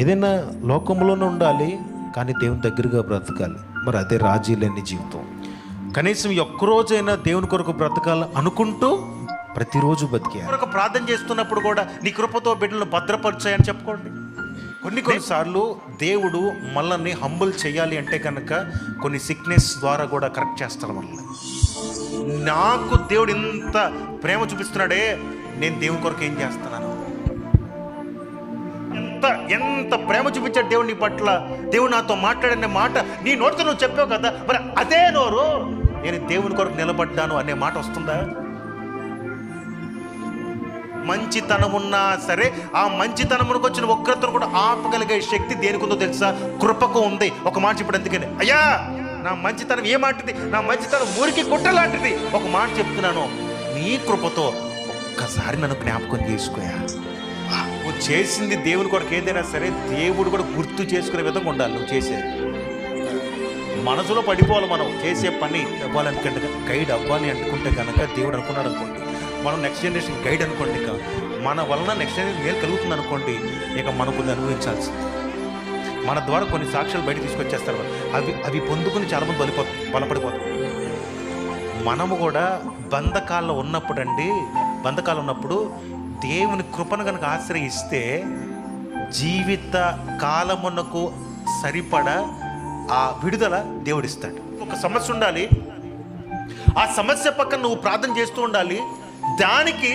ఏదైనా లోకంలోనే ఉండాలి, కానీ దేవుని దగ్గరగా బ్రతకాలి. మరి అదే రాజీ లేని జీవితం. కనీసం ఒక్కరోజైనా దేవుని కొరకు బ్రతకాలి అనుకుంటూ ప్రతిరోజు బతికే కొరకు ప్రార్థన చేస్తున్నప్పుడు కూడా నీ కృపతో బిడ్డలను భద్రపరిచాయని చెప్పుకోండి. కొన్నిసార్లు దేవుడు మనల్ని హంబుల్ చేయాలి అంటే కనుక కొన్ని సిక్నెస్ ద్వారా కూడా కరెక్ట్ చేస్తాడు మనల్ని. నాకు దేవుడు ఇంత ప్రేమ చూపిస్తున్నాడే, నేను దేవుని కొరకు ఏం చేస్తున్నాను? ఎంత ప్రేమ చూపించాడు దేవుడు నీ పట్ల. దేవుడు నాతో మాట్లాడనే మాట నీ నోటితో నువ్వు చెప్పావు కదా, మరి అదే నోరు నేను దేవుని కొరకు నిలబడ్డాను అనే మాట వస్తుందా? మంచితనం ఉన్నా సరే ఆ మంచితనమునికి వచ్చిన ఒక్కరితో కూడా ఆపగలిగే శక్తి దేనికి ఉందో తెలుసా? కృపకు ఉంది. ఒక మాట ఇప్పుడు ఎందుకని, అయ్యా నా మంచితనం ఏ మాటిది, నా మంచితనం మురికి గుట్టలాంటిది. ఒక మాట చెప్తున్నాను, నీ కృపతో ఒక్కసారి నన్ను జ్ఞాపకం చేసుకోయా. నువ్వు చేసింది దేవుని కొరకు ఏదైనా సరే దేవుడు కూడా గుర్తు చేసుకునే విధంగా ఉండాలి నువ్వు చేసేది. మనసులో పడిపోవాలి. మనం చేసే పని అవ్వాలనుకుంటే, గైడ్ అవ్వాలి అనుకుంటే కనుక దేవుడు అనుకున్నాడు అనుకోండి, మనం నెక్స్ట్ జనరేషన్ గైడ్ అనుకోండి, ఇక మన వలన నెక్స్ట్ జనరేషన్ మేలు కలుగుతుంది అనుకోండి, ఇక మనం కొన్ని అనుభవించాల్సింది. మన ద్వారా కొన్ని సాక్ష్యాలు బయట తీసుకొచ్చేస్తారు. అవి పొందుకుని చాలామంది బలపడిపోతారు. మనము కూడా బంధకాల్లో ఉన్నప్పుడు దేవుని కృపను కనుక ఆశ్రయిస్తే జీవిత కాలమునకు సరిపడా ఆ విడుదల దేవుడిస్తాడు. ఒక సమస్య ఉండాలి, ఆ సమస్య పక్కన నువ్వు ప్రార్థన చేస్తూ ఉండాలి. దానికి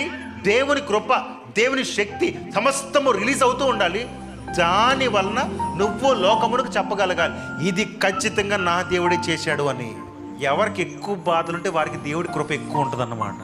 దేవుని కృప, దేవుని శక్తి సమస్తము రిలీజ్ అవుతూ ఉండాలి. దాని వలన నువ్వు లోకమునకు చెప్పగలగాలి, ఇది ఖచ్చితంగా నా దేవుడే చేశాడు అని. ఎవరికి ఎక్కువ బాధలుంటే వారికి దేవుడి కృప ఎక్కువ ఉంటుంది అన్నమాట.